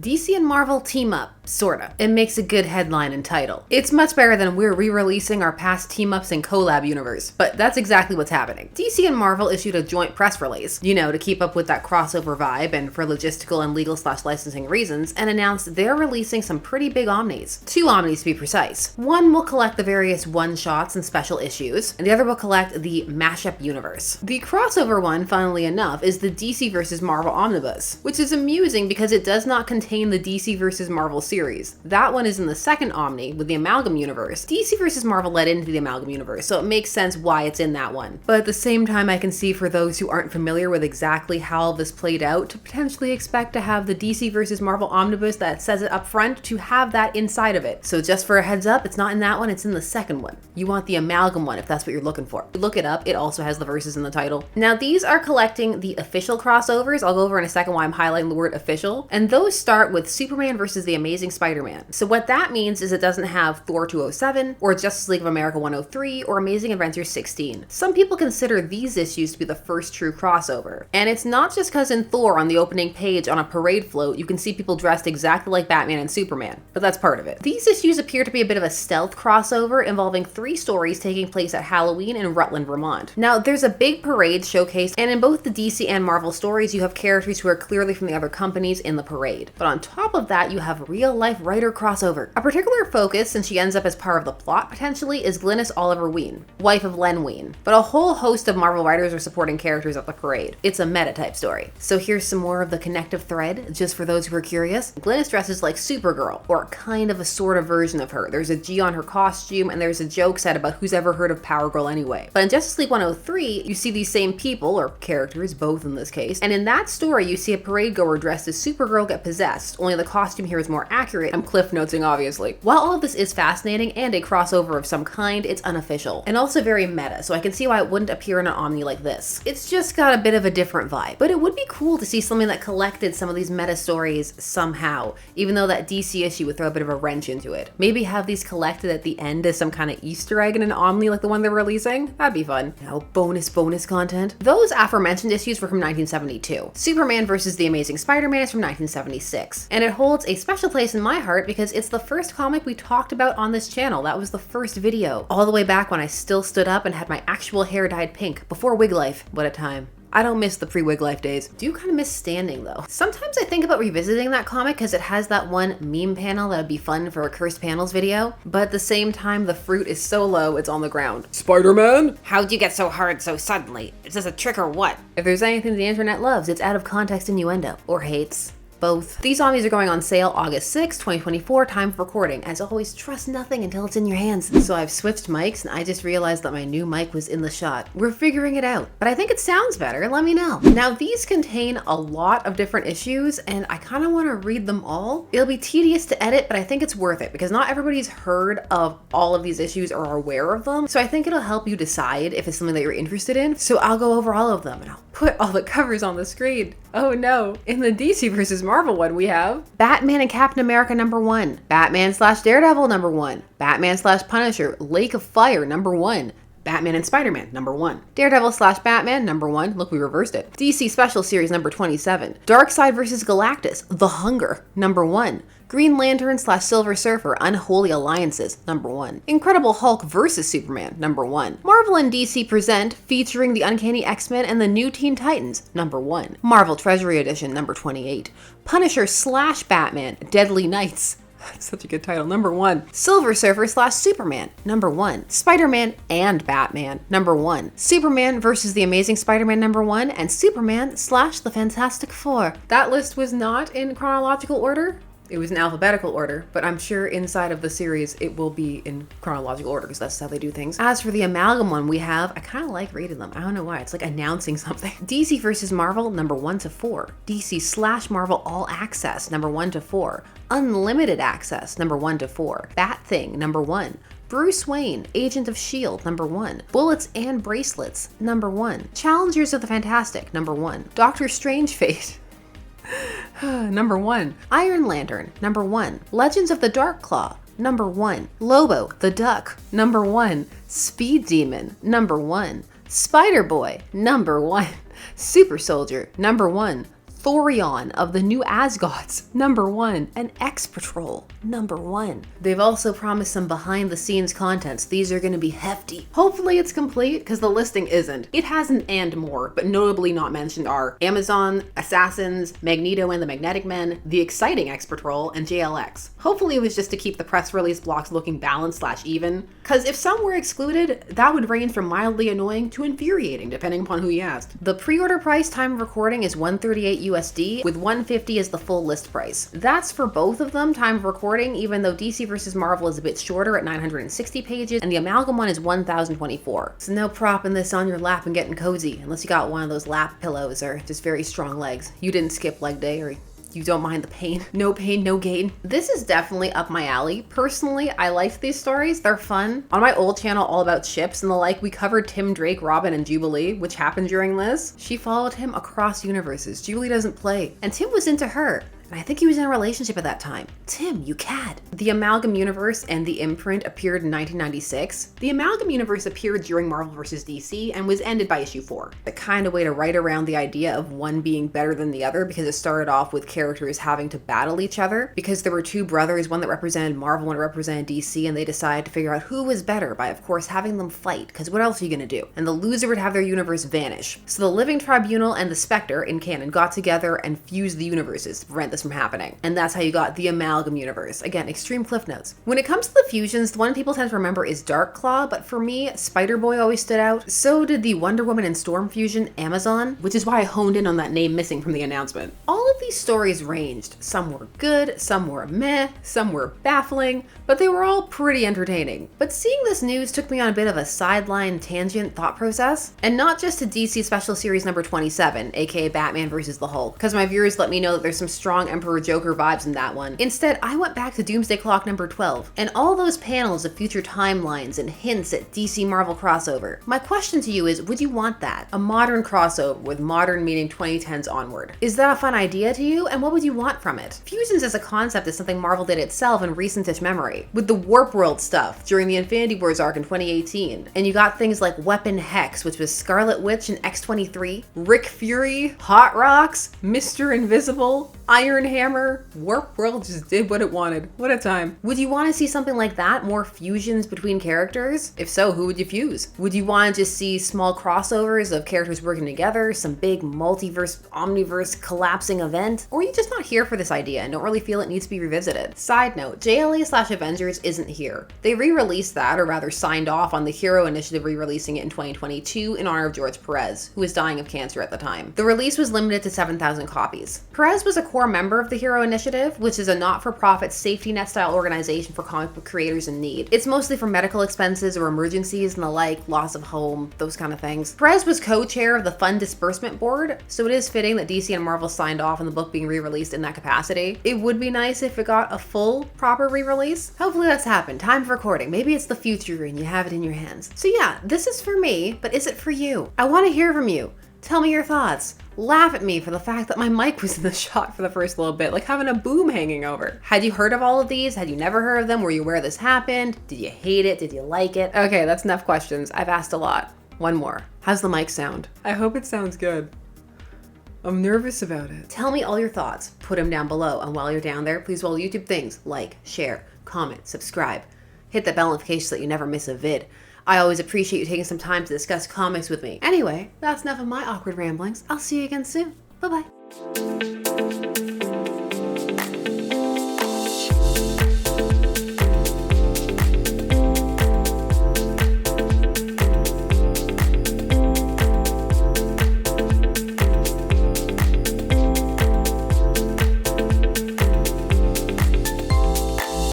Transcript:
DC and Marvel team up. Sorta. It makes a good headline and title. It's much better than we're re-releasing our past team-ups in collab universe, but that's exactly what's happening. DC and Marvel issued a joint press release, to keep up with that crossover vibe and for logistical and legal/licensing reasons, and announced they're releasing some pretty big omnis. 2 omnis to be precise. One will collect the various one-shots and special issues, and the other will collect the mashup universe. The crossover one, funnily enough, is the DC vs. Marvel Omnibus, which is amusing because it does not contain the DC vs. Marvel series. That one is in the second Omni with the Amalgam universe. DC vs. Marvel led into the Amalgam universe, so it makes sense why it's in that one. But at the same time, I can see for those who aren't familiar with exactly how this played out to potentially expect to have the DC vs. Marvel Omnibus that says it up front to have that inside of it. So just for a heads up, it's not in that one, it's in the second one. You want the Amalgam one if that's what you're looking for. Look it up, it also has the verses in the title. Now these are collecting the official crossovers. I'll go over in a second why I'm highlighting the word official. And those start with Superman versus the Amazing Spider-Man. So what that means is it doesn't have Thor 207 or Justice League of America 103 or Amazing Adventures 16. Some people consider these issues to be the first true crossover. And it's not just because in Thor on the opening page on a parade float you can see people dressed exactly like Batman and Superman, but that's part of it. These issues appear to be a bit of a stealth crossover involving 3 stories taking place at Halloween in Rutland, Vermont. Now there's a big parade showcase, and in both the DC and Marvel stories you have characters who are clearly from the other companies in the parade. But on top of that you have real life writer crossover. A particular focus, since she ends up as part of the plot potentially, is Glynis Oliver Ween, wife of Len Wein. But a whole host of Marvel writers are supporting characters at the parade. It's a meta type story. So here's some more of the connective thread, just for those who are curious. Glynis dresses like Supergirl, or kind of a sort of version of her. There's a G on her costume, and there's a joke set about who's ever heard of Power Girl anyway. But in Justice League 103, you see these same people, or characters, both in this case, and in that story you see a parade goer dressed as Supergirl get possessed, only the costume here is more accurate. I'm cliff noting obviously. While all of this is fascinating and a crossover of some kind, it's unofficial, and also very meta, so I can see why it wouldn't appear in an Omni like this. It's just got a bit of a different vibe, but it would be cool to see something that collected some of these meta stories somehow, even though that DC issue would throw a bit of a wrench into it. Maybe have these collected at the end as some kind of Easter egg in an Omni like the one they're releasing? That'd be fun. Bonus content. Those aforementioned issues were from 1972. Superman versus the Amazing Spider-Man is from 1976, and it holds a special place in my heart because it's the first comic we talked about on this channel. That was the first video, all the way back when I still stood up and had my actual hair dyed pink, before wig life. What a time. I don't miss the pre-wig life days. Do kind of miss standing though. Sometimes I think about revisiting that comic because it has that one meme panel that would be fun for a Cursed Panels video, but at the same time the fruit is so low it's on the ground. Spider-Man? How'd you get so hard so suddenly? Is this a trick or what? If there's anything the internet loves, it's out of context innuendo. Or hates. Both. These omnis are going on sale August 6, 2024, time of recording. As always, trust nothing until it's in your hands. So I've switched mics and I just realized that my new mic was in the shot. We're figuring it out, but I think it sounds better. Let me know. Now these contain a lot of different issues and I kind of want to read them all. It'll be tedious to edit, but I think it's worth it because not everybody's heard of all of these issues or are aware of them. So I think it'll help you decide if it's something that you're interested in. So I'll go over all of them and I'll put all the covers on the screen. Oh no. In the DC vs. Marvel one, we have Batman and Captain America #1, Batman/Daredevil #1, Batman/Punisher, Lake of Fire #1, Batman and Spider-Man #1, Daredevil/Batman #1, look we reversed it, DC Special Series #27, Darkseid vs. Galactus, The Hunger #1, Green Lantern/Silver Surfer, Unholy Alliances #1, Incredible Hulk vs. Superman #1, Marvel and DC Present featuring the Uncanny X-Men and the New Teen Titans #1, Marvel Treasury Edition #28, Punisher/Batman, Deadly Knights, such a good title, #1, Silver Surfer/Superman #1, Spider-Man and Batman #1, Superman versus the Amazing Spider-Man #1, and Superman/the Fantastic Four. That list was not in chronological order. It was in alphabetical order, but I'm sure inside of the series it will be in chronological order because that's how they do things. As for the Amalgam one we have, I kind of like reading them. I don't know why, it's like announcing something. DC vs. Marvel #1-4, DC/Marvel All Access #1-4, Unlimited Access #1-4, Bat Thing #1, Bruce Wayne, Agent of S.H.I.E.L.D. #1, Bullets and Bracelets #1, Challengers of the Fantastic #1, Doctor Strange Fate #1, Iron Lantern #1, Legends of the Dark Claw #1, Lobo the Duck #1, Speed Demon #1, Spider-Boy #1, Super Soldier #1, Thorion of the New Asgods, #1, and X-Patrol, #1. They've also promised some behind-the-scenes contents. These are going to be hefty. Hopefully it's complete, because the listing isn't. It has an and more, but notably not mentioned are Amazon, Assassins, Magneto and the Magnetic Men, the exciting X-Patrol, and JLX. Hopefully it was just to keep the press release blocks looking balanced/even, because if some were excluded, that would range from mildly annoying to infuriating, depending upon who you asked. The pre-order price time of recording is $138 USD, with $150 as the full list price. That's for both of them, time of recording, even though DC vs. Marvel is a bit shorter at 960 pages, and the Amalgam one is 1,024. So no propping this on your lap and getting cozy, unless you got one of those lap pillows or just very strong legs. You didn't skip leg day, or you don't mind the pain. No pain, no gain. This is definitely up my alley. Personally, I liked these stories. They're fun. On my old channel, All About Ships and the like, we covered Tim Drake, Robin, and Jubilee, which happened during this. She followed him across universes. Jubilee doesn't play. And Tim was into her. And I think he was in a relationship at that time. Tim, you cad. The Amalgam Universe and the imprint appeared in 1996. The Amalgam Universe appeared during Marvel vs. DC and was ended by issue 4. The kind of way to write around the idea of one being better than the other, because it started off with characters having to battle each other, because there were two brothers, one that represented Marvel, one that represented DC, and they decided to figure out who was better by, of course, having them fight, because what else are you gonna do? And the loser would have their universe vanish. So the Living Tribunal and the Spectre in canon got together and fused the universes to prevent this from happening. And that's how you got the Amalgam Universe. Again, extreme cliff notes. When it comes to the fusions, the one people tend to remember is Darkclaw, but for me, Spider-Boy always stood out. So did the Wonder Woman and Storm fusion, Amazon, which is why I honed in on that name missing from the announcement. All of these stories ranged. Some were good, some were meh, some were baffling, but they were all pretty entertaining. But seeing this news took me on a bit of a sideline tangent thought process, and not just to DC Special Series number 27, aka Batman vs. the Hulk, because my viewers let me know that there's some strong Emperor Joker vibes in that one. Instead, I went back to Doomsday Clock number 12, and all those panels of future timelines and hints at DC Marvel crossover. My question to you is, would you want that? A modern crossover, with modern meaning 2010s onward. Is that a fun idea to you, and what would you want from it? Fusions as a concept is something Marvel did itself in recentish memory, with the Warp World stuff during the Infinity Wars arc in 2018, and you got things like Weapon Hex, which was Scarlet Witch in X-23, Rick Fury, Hot Rocks, Mr. Invisible, Iron Hammer. Warp World just did what it wanted. What a time. Would you want to see something like that? More fusions between characters? If so, who would you fuse? Would you want to just see small crossovers of characters working together, some big multiverse, omniverse collapsing event? Or are you just not here for this idea and don't really feel it needs to be revisited? Side note, JLA/Avengers isn't here. They re-released that, or rather signed off on the Hero Initiative re-releasing it in 2022 in honor of George Perez, who was dying of cancer at the time. The release was limited to 7,000 copies. Perez was a core member of the Hero Initiative, which is a not-for-profit safety net style organization for comic book creators in need. It's mostly for medical expenses or emergencies and the like, loss of home, those kind of things. Perez was co-chair of the Fund Disbursement Board, so it is fitting that DC and Marvel signed off on the book being re-released in that capacity. It would be nice if it got a full, proper re-release. Hopefully that's happened. Time for recording. Maybe it's the future and you have it in your hands. So yeah, this is for me, but is it for you? I want to hear from you. Tell me your thoughts. Laugh at me for the fact that my mic was in the shot for the first little bit, like having a boom hanging over. Had you heard of all of these? Had you never heard of them? Were you aware this happened? Did you hate it? Did you like it? Okay, that's enough questions. I've asked a lot. One more. How's the mic sound? I hope it sounds good. I'm nervous about it. Tell me all your thoughts. Put them down below. And while you're down there, please do all YouTube things. Like, share, comment, subscribe. Hit that bell notification so that you never miss a vid. I always appreciate you taking some time to discuss comics with me. Anyway, that's enough of my awkward ramblings. I'll see you again soon. Bye-bye.